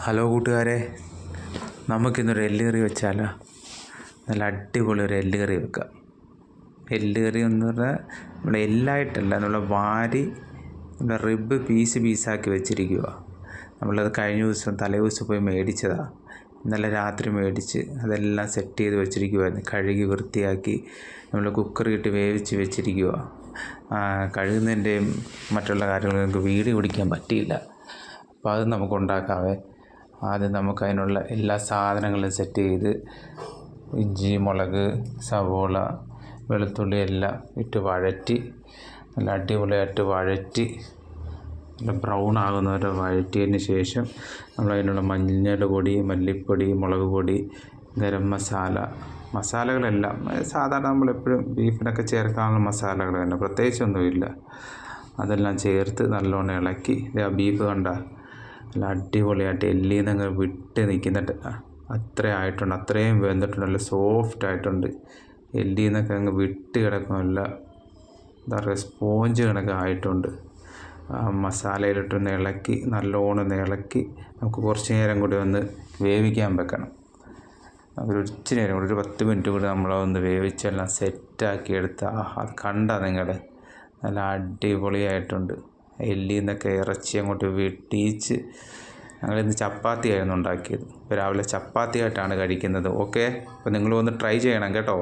Hello കൂട്ടുകാരെ, നമുക്കിന്നൊരു എല്ല് കറി വെച്ചാലോ? നല്ല അടിപൊളി ഒരു എല്ല് കറി വെക്കാം. എല്ല് കറി എന്ന് പറഞ്ഞാൽ നമ്മുടെ എല്ലായിട്ടല്ല, നമ്മൾ വാരി നമ്മുടെ റിബ് പീസാക്കി വെച്ചിരിക്കുക. നമ്മളത് കഴിഞ്ഞ ദിവസം തലേ ദിവസം പോയി മേടിച്ചതാണ്. ഇന്നലെ രാത്രി മേടിച്ച് അതെല്ലാം സെറ്റ് ചെയ്ത് വെച്ചിരിക്കുമായിരുന്നു. കഴുകി വൃത്തിയാക്കി നമ്മൾ കുക്കറിട്ട് വേവിച്ച് വെച്ചിരിക്കുക. കഴുകുന്നതിൻ്റെയും മറ്റുള്ള കാര്യങ്ങളും നമുക്ക് വീഡിയോ പിടിക്കാൻ പറ്റിയില്ല. അപ്പോൾ അത് നമുക്ക് ഉണ്ടാക്കാവേ. ആദ്യം നമുക്കതിനുള്ള എല്ലാ സാധനങ്ങളും സെറ്റ് ചെയ്ത് ഇഞ്ചി, മുളക്, സവോള, വെളുത്തുള്ളി എല്ലാം ഇട്ട് വഴറ്റി നല്ല അടിപൊളിയായിട്ട് വഴറ്റി നല്ല ബ്രൗൺ ആകുന്നവരെ വഴറ്റിയതിന് ശേഷം നമ്മളതിനുള്ള മഞ്ഞൾ പൊടി, മല്ലിപ്പൊടി, മുളക് പൊടി, ഗരം മസാലകളെല്ലാം സാധാരണ നമ്മളെപ്പോഴും ബീഫിനൊക്കെ ചേർക്കാനുള്ള മസാലകൾ തന്നെ, പ്രത്യേകിച്ചൊന്നുമില്ല. അതെല്ലാം ചേർത്ത് നല്ലോണം ഇളക്കി ആ ബീഫ് കണ്ട നല്ല അടിപൊളിയായിട്ട് എല്ലിൽ നിന്ന് വിട്ട് നിൽക്കുന്നുണ്ട്. അത്രയും വെന്തിട്ടുണ്ട്, നല്ല സോഫ്റ്റ് ആയിട്ടുണ്ട്. എല്ലിൽ നിന്നൊക്കെ അങ്ങ് വിട്ട് കിടക്കുമല്ല, എന്താ പറയുക, സ്പോഞ്ച് കണക്ക് ആയിട്ടുണ്ട്. മസാലയിലിട്ടൊന്ന് ഇളക്കി നല്ലോണം ഇളക്കി നമുക്ക് കുറച്ച് നേരം കൂടി ഒന്ന് വേവിക്കാൻ വെക്കണം. ഒരു ഇച്ചിരി നേരം കൂടി, ഒരു 10 മിനിറ്റ് കൂടി നമ്മളതൊന്ന് വേവിച്ചെല്ലാം സെറ്റാക്കി എടുത്ത് അത് കണ്ടാൽ നിങ്ങൾ നല്ല അടിപൊളിയായിട്ടുണ്ട്. എല്ലിൽ നിന്നൊക്കെ ഇറച്ചി അങ്ങോട്ട് വെട്ടിച്ച്. ഞങ്ങളിന്ന് ചപ്പാത്തിയായിരുന്നു ഉണ്ടാക്കിയത്. ഇപ്പോൾ രാവിലെ ചപ്പാത്തിയായിട്ടാണ് കഴിക്കുന്നത്. ഓക്കെ, അപ്പോൾ നിങ്ങളും ഒന്ന് ട്രൈ ചെയ്യണം കേട്ടോ.